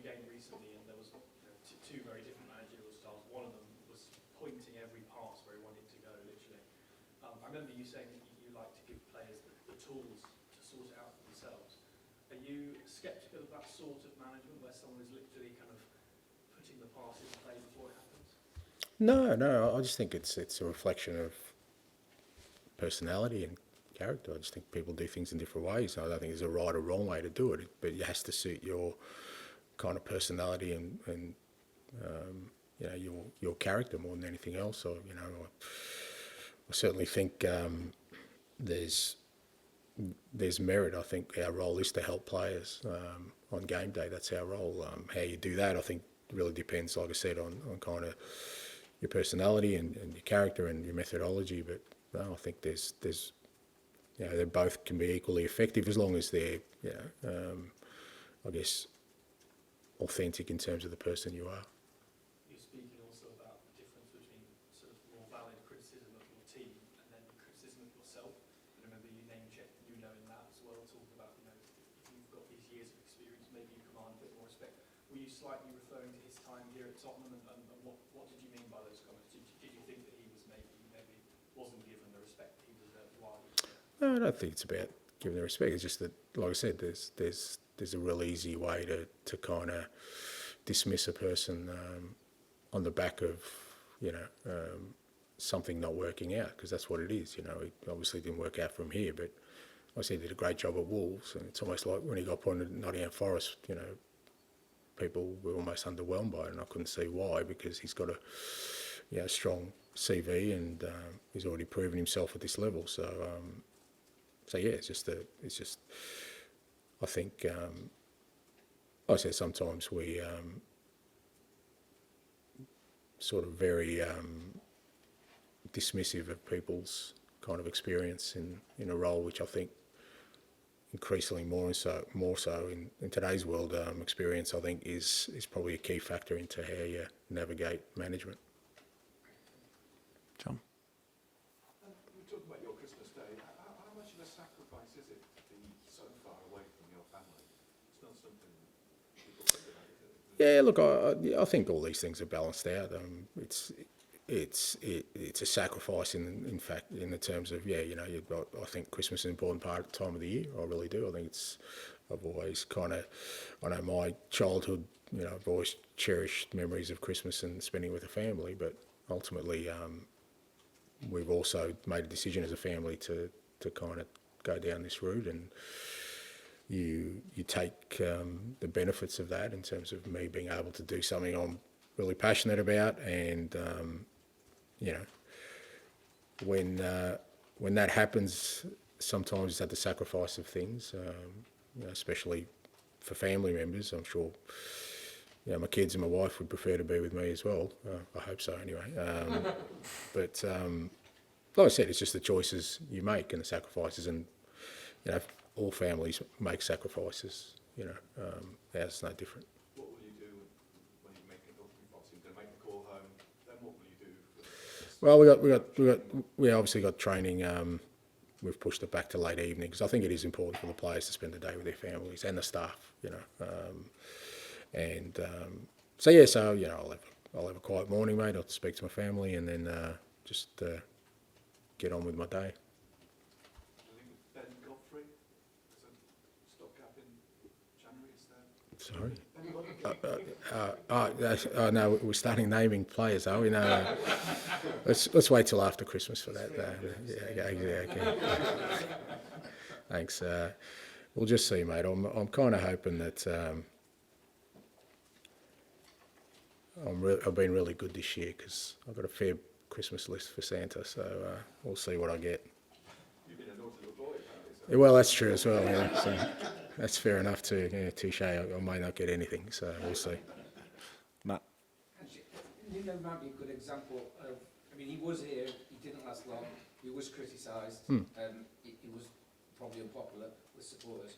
game recently, and there was two very different managerial styles. One of them was pointing every pass where he wanted to go, literally. I remember you saying that you like to give players the tools to sort it out for themselves. Are you sceptical of that sort of management, where someone is literally kind of putting the pass in play before it happens? No. I just think it's a reflection of personality and character. I just think people do things in different ways. I don't think there's a right or wrong way to do it, but it has to suit your kind of personality and your character more than anything else. Or I certainly think there's merit. I think our role is to help players on game day. That's our role. How you do that, I think, really depends, like I said, on kind of your personality and your character and your methodology. But no, I think there's they both can be equally effective as long as they're I guess authentic in terms of the person you are. You're speaking also about the difference between sort of more valid criticism of your team and then criticism of yourself. And I remember you name-checked Nuno in that as well, talking about, if you've got these years of experience, maybe you command a bit more respect. Were you slightly referring to his time here at Tottenham, and what did you mean by those comments? Did you think that he was maybe wasn't given the respect he deserved while he was there? No, I don't think it's about giving the respect. It's just that, like I said, there's a real easy way to kind of dismiss a person on the back of something not working out, because that's what it is. It obviously didn't work out from here, but like I said, he did a great job at Wolves, and it's almost like when he got appointed at Nottingham Forest, people were almost underwhelmed by it, and I couldn't see why, because he's got a strong CV and he's already proven himself at this level. So yeah, it's just I think like I said, sometimes we sort of very dismissive of people's kind of experience in a role, which I think increasingly more so in today's world, experience I think is probably a key factor into how you navigate management. John? We talked about your Christmas Day. How much of a sacrifice is it to be so far away from your family? It's not something people think about, is it? Yeah, look, I think all these things are balanced out. It's a sacrifice in fact, in the terms of I think Christmas is an important time of the year. I really do. I think I've always I know my childhood, I've always cherished memories of Christmas and spending with the family, but ultimately we've also made a decision as a family to kind of go down this route, and you take the benefits of that in terms of me being able to do something I'm really passionate about, and when that happens, sometimes it's at the sacrifice of things, especially for family members. I'm sure my kids and my wife would prefer to be with me as well. I hope so anyway. But like I said, it's just the choices you make and the sacrifices, and all families make sacrifices. Ours no different. What will you do when you make it? Obviously, you're going to make the call home. Then what will you do? Well, we obviously got training. We've pushed it back to late evening because I think it is important for the players to spend the day with their families and the staff. I'll have a quiet morning, mate. I'll speak to my family and then just get on with my day. I think with Ben Godfrey, there's a stopgap in January, is there? Sorry? No, we're starting naming players, are we? No. Let's wait till after Christmas for that. Okay. Thanks. We'll just see, mate. I'm kind of hoping that I've been really good this year because I've got a fair Christmas list for Santa, so we'll see what I get. You've been a naughty little boy, apparently. So. Well, that's true as well. Yeah. So that's fair enough too. Yeah, touche. I may not get anything, so we'll see. Matt? Actually, Nuno might be a good example of. I mean, he was here. He didn't last long. He was criticised. He was probably unpopular with supporters.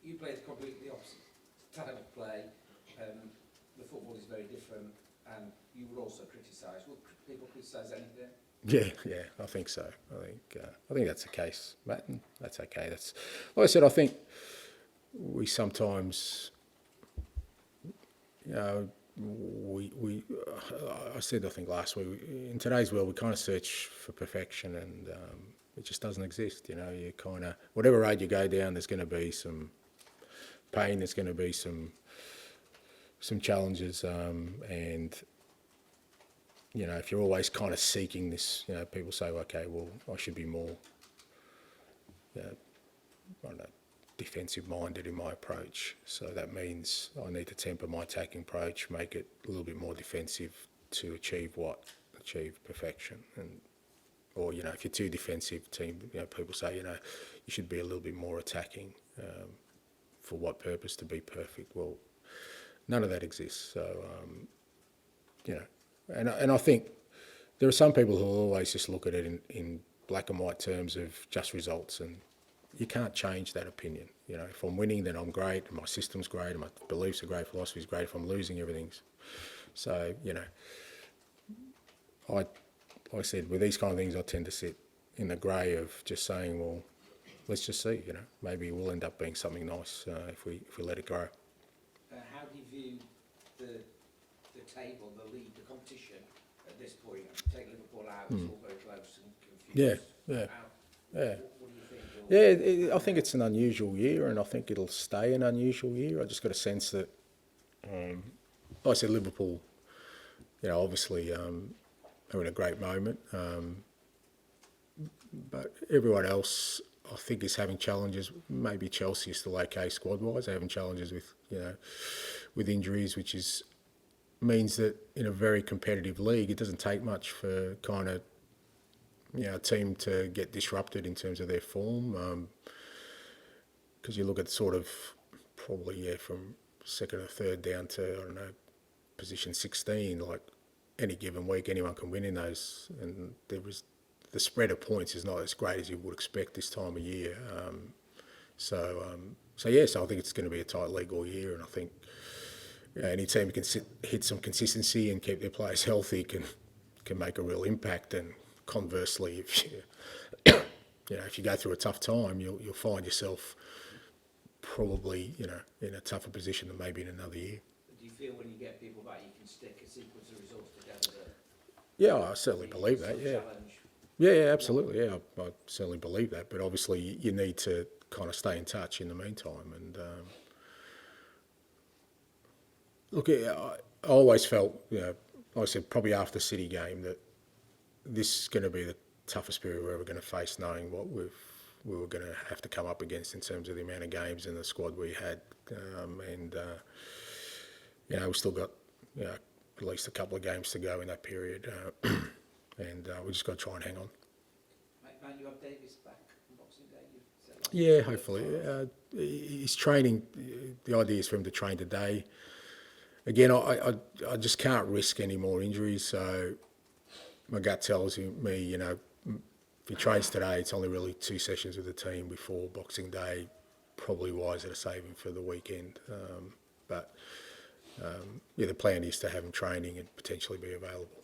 You played completely opposite type of play. The football is very different, and you were also criticised. Will people criticise anything? Yeah, I think so. I think that's the case, Matt. And that's okay. That's like I said. I think we sometimes I said, I think last week, in today's world, we kind of search for perfection, and it just doesn't exist. You know, you kind of, whatever road you go down, there's going to be some pain, there's going to be some challenges, and you know, if you're always kind of seeking this, you know, people say, okay, well, I should be more, you know, I don't know, defensive-minded in my approach. So that means I need to temper my attacking approach, make it a little bit more defensive to achieve perfection. And or, you know, if you're too defensive, you know, people say, you know, you should be a little bit more attacking. For what purpose? To be perfect? Well, none of that exists. So, you know, and I think there are some people who will always just look at it in black and white terms of just results, and you can't change that opinion. You know, if I'm winning, then I'm great, and my system's great, and my beliefs are great, philosophy's great. If I'm losing, everything's... So, you know, like I said, with these kind of things, I tend to sit in the grey of just saying, well, let's just see, you know, maybe we'll end up being something nice if we let it grow. How do you view the table, the league, the competition at this point? Take Liverpool out, it's all very close and confused. Yeah. What do you think? I think it's an unusual year, and I think it'll stay an unusual year. I just got a sense that, like I said, Liverpool, you know, obviously are in a great moment, but everyone else, I think, is having challenges. Maybe Chelsea is still okay squad-wise. They're having challenges with, you know, with injuries, which means that in a very competitive league, it doesn't take much for kind of, you know, a team to get disrupted in terms of their form. Because you look at sort of probably, from second or third down to, I don't know, position 16, like any given week, anyone can win in those. And the spread of points is not as great as you would expect this time of year. So I think it's going to be a tight league all year, and I think, you know, any team who can hit some consistency and keep their players healthy can make a real impact. And conversely, if you go through a tough time, you'll find yourself probably, you know, in a tougher position than maybe in another year. Do you feel when you get people back, you can stick a sequence of results together? Yeah, I certainly believe that. Yeah. Yeah, absolutely. Yeah, I certainly believe that. But obviously, you need to kind of stay in touch in the meantime. And look, I always felt, you know, like I said, probably after the City game, that this is going to be the toughest period we're ever going to face, knowing what we were going to have to come up against in terms of the amount of games and the squad we had. You know, we've still got, you know, at least a couple of games to go in that period. And we just got to try and hang on. Might you have Davis back on Boxing Day? Yeah, hopefully. He's training. The idea is for him to train today. Again, I just can't risk any more injuries. So my gut tells me, you know, if he trains today, it's only really 2 sessions with the team before Boxing Day. Probably wiser to save him for the weekend. The plan is to have him training and potentially be available.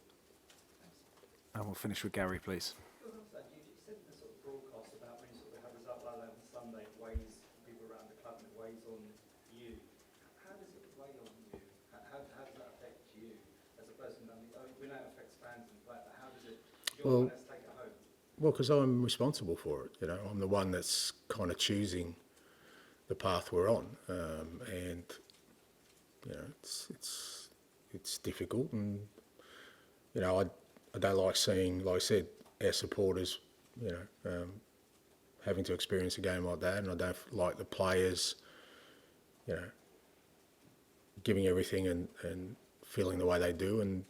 And we'll finish with Gary, please. You said in the sort of broadcast about when you sort of have a result like that on Sunday, it weighs people around the club and it weighs on you. How does it weigh on you? How does that affect you as a person? I mean, we know it affects fans and like that. How does it? Your fans take it home? Well, because I'm responsible for it. You know, I'm the one that's kind of choosing the path we're on, and you know, it's difficult, and you know, I don't like seeing, like I said, our supporters, you know, having to experience a game like that, and I don't like the players, you know, giving everything and feeling the way they do, and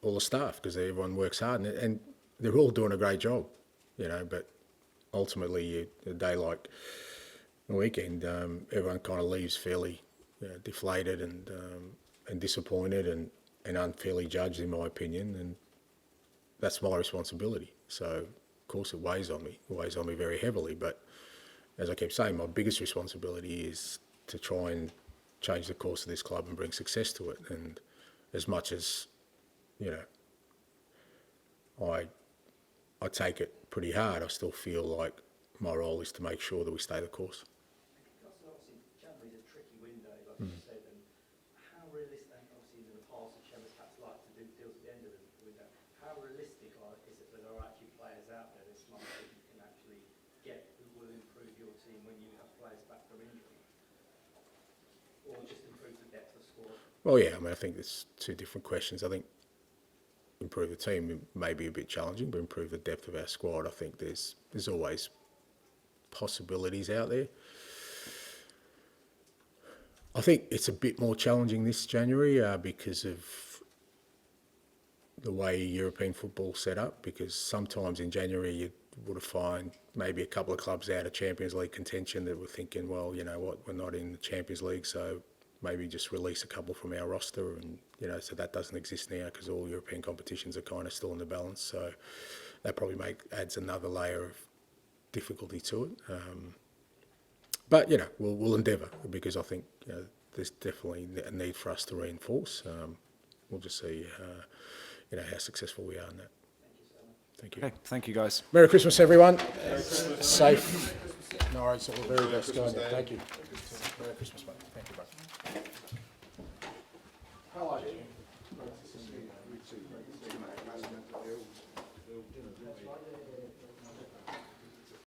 all the staff, because everyone works hard, and they're all doing a great job, you know, but ultimately, a day like the weekend, everyone kind of leaves fairly, you know, deflated and disappointed and unfairly judged, in my opinion, and that's my responsibility. So, of course, it weighs on me. It weighs on me very heavily. But as I keep saying, my biggest responsibility is to try and change the course of this club and bring success to it. And as much as, you know, I take it pretty hard, I still feel like my role is to make sure that we stay the course. Obviously, January's a tricky window, like you said, and how realistic, Well, yeah, I mean, I think there's two different questions. I think improve the team may be a bit challenging, but improve the depth of our squad. I think there's always possibilities out there. I think it's a bit more challenging this January because of the way European football's set up, because sometimes in January you would have find maybe a couple of clubs out of Champions League contention that were thinking, well, you know what, we're not in the Champions League, so maybe just release a couple from our roster, and so that doesn't exist now because all European competitions are kind of still in the balance. So that probably adds another layer of difficulty to it. But we'll endeavour, because I think there's definitely a need for us to reinforce. We'll just see how successful we are in that. Thank you. Okay, thank you, guys. Merry Christmas, everyone. Safe. No worries. All the very best going there. Thank you. Merry Christmas, mate. Thank you, bro. How are you?